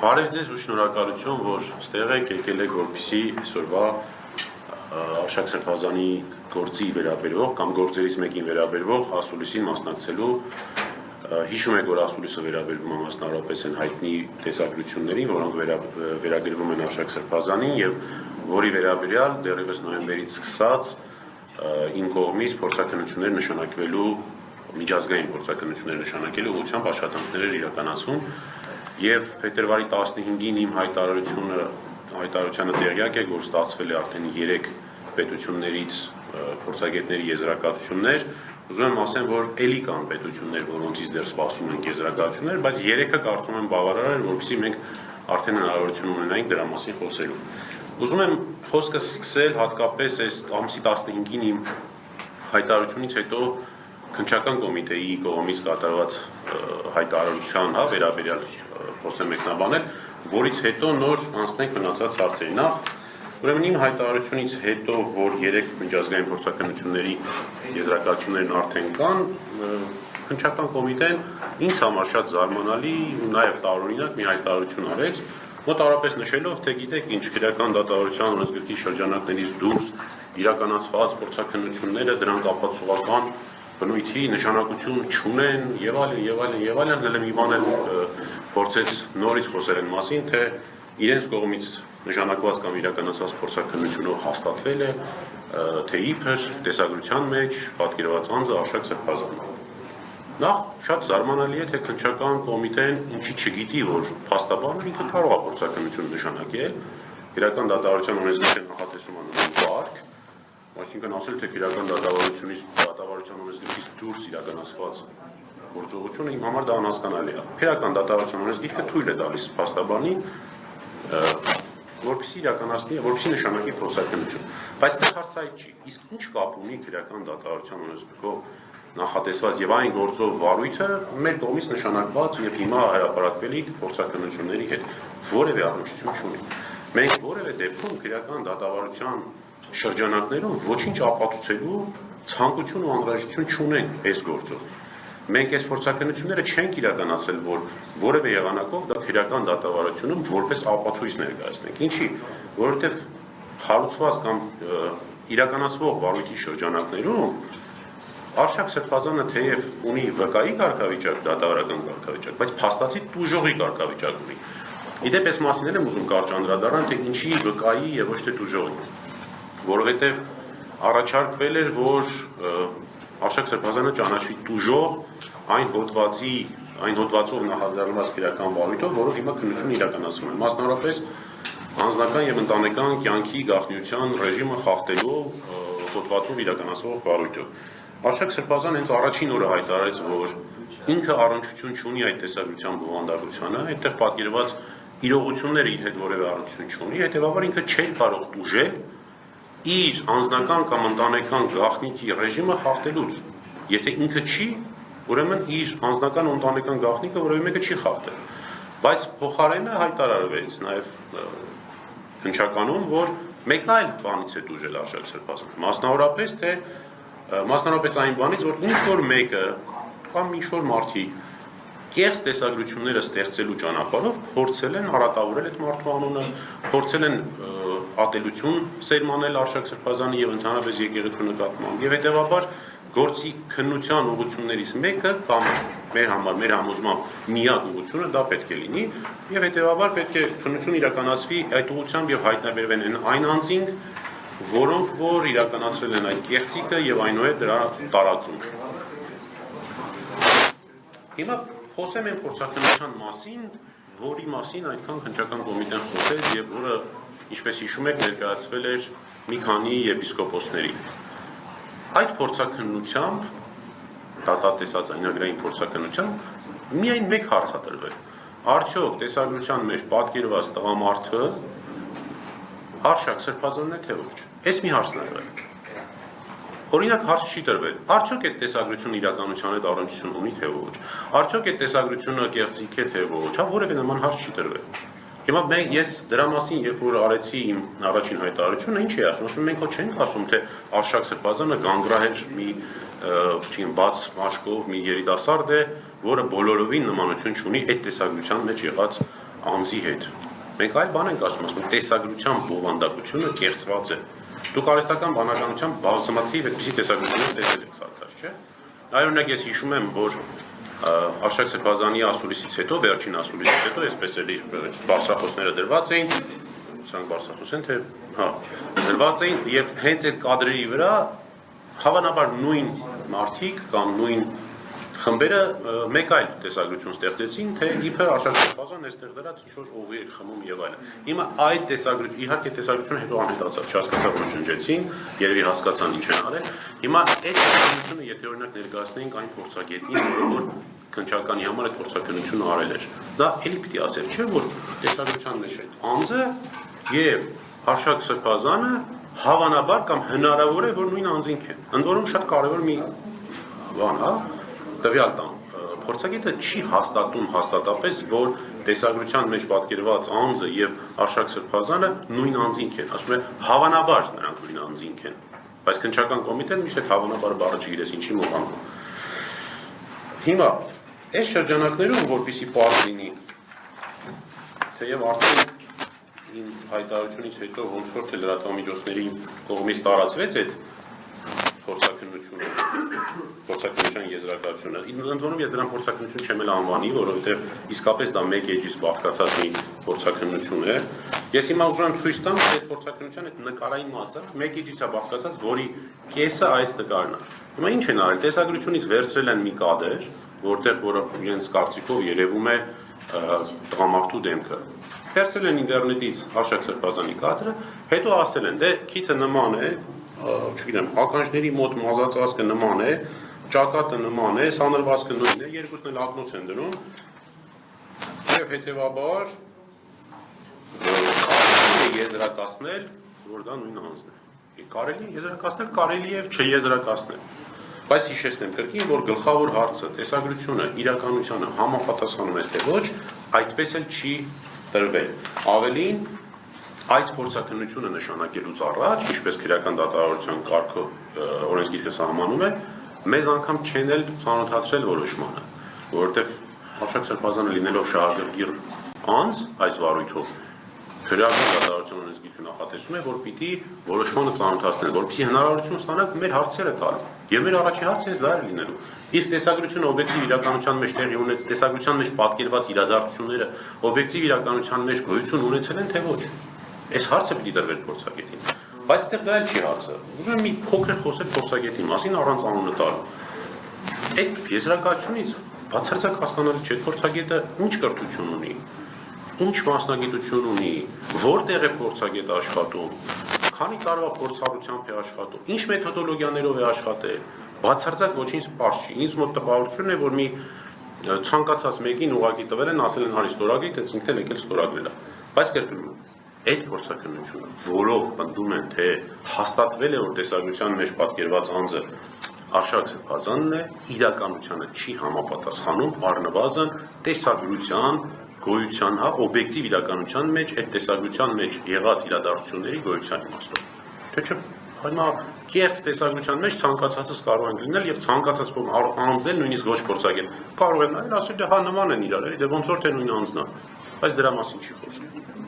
Բարև ձեզ ու շնորհակալություն, որ ստեղ եք եկել եք, որպեսզի այսօրվա Արշակ Սրբազանի գործի վերաբերող կամ գործերից մեկին վերաբերող ասուլիսին մասնակցելու հիշում եք, որ ասուլիսը վերաբերվում է մասնավորապես այն հայտնի տեսագրություններին, որոնք վերագրվում են Արշակ Սրբազանին եւ որի վերաբերյալ դեռևս նոյեմբերից սկսած իմ կողմից փորձակնություններ նշանակվելու միջազգային փորձակնություններ նշանակելու ուղղությամբ աշխատանքներ իրականացվում եւ փետրվարի 15-ին իմ հայտարարությանը տեղյակ եք, որ ստացվել է արդեն 3 պետություններից փորձագետների եզրակացություններ, ուզում եմ ասեմ, որ ելի կան պետություններ, որոնցից դեռ սպասում են եզրակացություններ, բայց 3-ը կարծում եմ բավարար է, որովհետեւ մենք արդեն հնարավորություն ունենայինք դրա մասին խոսելու։ Ուզում եմ խոսքը սկսել հատկապես այս ամսի 15-ին իմ հայտարարությունից հետո քննչական կոմիտեի կողմից կատարված հայտարարության վերաբերյալ խոսեմ մեկնաբանել, որից հետո նոր անցնենք մնացած հարցերին։ Ուրեմն իմ հայտարարությունից հետո, որ 3 միջազգային փորձակնությունների եզրակացություններն արդեն կան, քննչական կոմիտեն ինձ համար շատ զարմանալի ու նաև տարօրինակ մի հայտարարություն արեց, մոտավորապես նշելով, թե գիտեք ինչ, քրեական դատավարության օրենսգրքի շրջանակներից դուրս իրականացված փորձակնությունները դրանք ապացուցողական բնույթի նշանակություն չունեն եւ այլն, հələ մի բան էլ փորձեց նորից խոսել են մասին, թե իրենց կողմից նշանակված կամ իրականացված փորձակնությունով հաստատվել է, թե իբր տեսագրության մեջ պատկերված անձը Արշակ Սրբազանն է։ Նախ շատ զարմանալի է, թե քննչական կոմիտեն ինչի չգիտի, որ փաստաբանը ինքը կարող է փորձակնություն նշանակել, իրական դատավարության օրենսգրքի նախատեսում անունով բարք, այսինքն ասել, թե իրական դատավարության օրենսգրքից դուրս իրականացված գործողությունը իմ համար դա անհասկանալի է։ Իրական դատավարության օրենսգիրքը թույլ է տալիս փաստաբանին, որպեսզի իրականացնի, որպեսզի նշանակի փորձակնություն։ Բայց դա հարցը այդ չի։ Իսկ ինչ կապ ունի իրական դատավարության օրենսգրքով նախատեսված եւ այն գործով վարույթը մեր կողմից նշանակված եւ հիմա հրապարակվելիք փորձակնությունների հետ որևէ առնչություն չունի։ Մենք որևէ դեպքում իրական դատավարության շրջանակներում ոչինչ ապացուցելու ցանկություն ու անհրաժեշտություն չունենք այս գործով։ Մենք այս փորձակնությունները չենք իրականացրել, որ որևէ եղանակով դա քրեական դատավարությունում որպես ապացույց ներկայացնենք։ Ինչի, որովհետև խարուցված կամ իրականացվող վարույթի շրջանակներում Արշակ Սրբազանը թեև ունի վկայի կարգավիճակ, դատավարական կարգավիճակ, բայց փաստացի տուժողի կարգավիճակ ունի։ Իդեպ այս մասին եմ ուզում կարճ անդրադառնալ, թե ինչի վկայի եւ ոչ թե տուժողի։ Որովհետև առաջարկվել էր, որ Արշակ Սրբազանը ճանաչվի տուժող այն հոդվածով նախաձեռնված քրեական վարույթով, որով հիմա քննություն իրականացվում է։ Մասնավորապես անձնական եւ ընտանեկան կյանքի գաղտնիության ռեժիմը խախտելով հոդվածով իրականացվող վարույթով։ Արշակ Սրբազանը հենց առաջին օրը հայտարարեց, որ ինքը առնչություն չունի այդ տեսագրության բովանդակությանը, այդտեղ պատկերված իրողությունները իր հետ որևէ առնչություն չունի, հետեւաբար ինքը չէր կարող տուժել իր անձնական կամ ընտանեկան գաղտնիքի ռեժիմը խախտելուց։ Եթե ինքը չի, ուրեմն իր անձնական ու ընտանեկան գաղտնիքը որևէ մեկը չի խախտել։ Բայց փոխարենը հայտարարվեց նաև հնչականում, որ մեկն այլ բանից է տուժել Արշակ Սրբազանը, մասնավորապես այն բանից, որ ինչ-որ մեկը կամ ինչ-որ մարդիկ կեղծ տեսագրությունները ստեղծելու ճանապարհով փորձել են հարատավորել այդ մարդու անունը, փորձել են ատելություն սերմանել Արշակ Սրբազանի եւ ընդհանրապես եկեղեցու նկատմամբ։ Եվ հետեւաբար գործի քննության ուղղություններից մեկը կամ մեր համոզմամբ միակ ուղղությունը դա պետք է լինի եւ հետեւաբար պետք է քննություն իրականացվի այդ ուղղությամբ եւ հայտնաբերվեն այն անձինք, որոնք որ իրականացրել են այդ կեղծիքը եւ այնուհետ դրա տարածում։ Հիմա խոսեմ այն փորձակնության մասին, որի մասին այդքան քննչական կոմիտեն խոսեց եւ որը, ինչպես հիշում եք, ներկայացվել էր մի քանի եպիսկոպոսների։ Այդ փորձակնությամբ, դատատեսած այնագրային փորձակնությամբ միայն մեկ հարց է տրվել։ Արդյոք տեսագրության մեջ պատկերված տղամարդը Արշակ Սրբազանն է թե ոչ։ Այս մի հարցն է տրվել։ Օրինակ հարց չի տրվել։ Արդյոք այդ տեսագրությունը իրականության հետ առնչություն ունի թե ոչ։ Արդյոք այդ տեսագրությունը կեղծիք է թե ոչ։ Հա որևէ նման հարց չի տրվել։ Հիմա ես դրա մասին, երբ որ արեցի իմ առաջին հայտարարությունը, ինչ էի ասում, մենք չենք ասում, թե Արշակ Սրբազանը գանգրահեր մի բաց մաշկով մի երիտասարդ է, որը բոլորովին նմանություն չունի այդ տեսագրության մեջ եղած անձի հետ։ Մենք այլ բան ենք ասում, տեսագրության բովանդակությունը կեղծված է։ Դուք արհեստական բանականությամբ բազմաթիվ այդպիսի տեսագրություններ տեսել եք Սարգիս, չէ՞։ Օրինակ ես հիշում եմ, որ Արշակ Սրբազանի ասուլիսից հետո, վերջին ասուլիսից հետո, այսպես էլի բարձրախոսները դրված էին, սրանք բարձրախոս են, թե դրված էին եւ հենց այդ կադրերի վրա հավանաբար նույն մարդիկ կամ նույն խմբերը մեկ այլ տեսագրություն ստեղծեցին, թե իբր Արշակ Սրբազանն այստեղ դրած ինչ-որ օղի էր խմում եւ այլն։ Հիմա այդ տեսագրություն, իհարկե տեսագրությունը հետո անհետացավ, չհասկացա որ շնջեցին, երևի հասկացան ինչ են արել։ Հիմա այդ տեսագրությունը, եթե օրինակ ներկայացնեինք այն փորձագետին, որ քննչականի համար այդ փորձակնությունը արել էր, դա էլի պիտի ասեր, չէ՞ որ տեսագրության մեջ այդ անձը եւ Արշակ Սրբազանը հավանաբար կամ հնարավոր է որ նույն անձինք են։ Ընդ որում շատ կարևոր մի բան, հա, տվյալ տան փորձագետը չի հաստատում հաստատապես, որ տեսագրության մեջ պատկերված անձը եւ Արշակ Սրբազանը նույն անձինք են, ասում է հավանաբար նրանք նույն անձինք են, բայց քննչական կոմիտեն միշտ հավանաբար բառը չգիտես ինչի մոռանում։ Հիմա այս շրջանակներում որպեսզի պարզ լինի, թեև արդեն իմ հայտարարությունից հետո ոնց որ թե լրատվամիջոցների կողմից տարածվեց այդ փորձակնությունը, փորձակնության եզրակացությունը։ Ընդ որում ես դրան փորձակնություն չեմ էլ անվանի, որովհետև իսկապես դա մեկ էջից բաղկացած մի փորձակնություն է։ Ես հիմա ուզում եմ ցույց տամ այդ փորձակնության այդ նկարային մասը մեկ էջից է բաղկացած, որի կեսը այս նկարն է։ Հիմա ինչ են արել, տեսագրությունից վերցրել են մի կադր, որտեղ որը իրենց կարծիքով երևում է տղամարդու դեմքը։ Վերցրել են ինտերնետից Արշակ Սրբազանի կադրը, հետո ասել են, դե քիթը նման է, չգիտեմ, ականջների մոտ մազածվածքը նման է, ճակատը նման է, սանրվածքը նույնն է, երկուսն էլ ակնոց են դնում, եւ հետեւաբար կարելի է եզրակացնել, որ դա նույն անձն է։ Կարելի է եզրակացնել, կարելի է չեզրակացնել։ Բայց հիշեցնեմ կրկին, որ գլխավոր հարցը, տեսագրությունը, իրականությանը համապատասխանում է թե ոչ, այդպես էլ չի տրվել։ Ավելին, այս փորձակնությունը նշանակելուց առաջ, ինչպես քրեական դատավարության կարգով օրենսգիրքը սահմանում է, մեզ անգամ չեն էլ ծանոթացրել որոշմանը, որովհետև Արշակ Սրբազանը լինելով շահագրգիռ անձ այս վարույթով, քրեական դատավարության օրենսգիրքը նախատեսում է, որ պիտի որոշմանը ծանոթացնեն, որպեսզի հնարավորություն ստանանք մեր հարցերը տալ։ Եվ մեր առաջին հարցը հենց դա է լինելու։ Իսկ տեսագրությունը օբյեկտիվ իրականության մեջ տեղի ունեցել, տեսագրության մեջ պատկերված իրադարձությունները օբյեկտիվ իրականության մեջ գոյություն ունեցել են, թե ոչ։ Այս հարցը պիտի դրվեր փորձագետին։ Բայց այդտեղ դա էլ չի հարցը։ Ուզում եմ մի փոքր խոսել փորձագետի մասին առանց անունը տալու։ Այդ եզրակացությունից բացարձակ հասկանալի չէ փորձագետը ինչ կրթություն ունի, ինչ մասնագիտություն ունի, որտեղ է փորձագետը աշխատում, քանի տարվա փորձառությամբ է աշխատում, ինչ մեթոդոլոգիաներով է աշխատել, բացարձակ ոչինչ պարզ չի։ Ինձ մոտ տպավորությունն է, որ մի ցանկացած մեկին ուղղակի տվել են, ասել են հարի ստորագրի, թե ինքն էլ եկել ստորագրել է։ Բայց կերպում այդ փորձակնությունը, որով պնդում են, թե հաստատվել է, որ տեսագրության մեջ պատկերված անձը Արշակ Սրբազանն է, իրականությանը չի համապատասխանում առնվազն տեսագրության գոյության, հա, օբյեկտիվ իրականության մեջ այդ տեսագրության մեջ եղած իրադարձությունների գոյության իմաստով։ Թե չէ, հիմա կեղծ տեսագրության մեջ ցանկացածս կարող են լինել եւ ցանկացած անձել նույնիսկ ոչ փորձագետ կարող են նայել, ասել դե հա նման են իրար, դե ոնց որ թե նույն անձն է, բայց դրա մասին չի խոսում։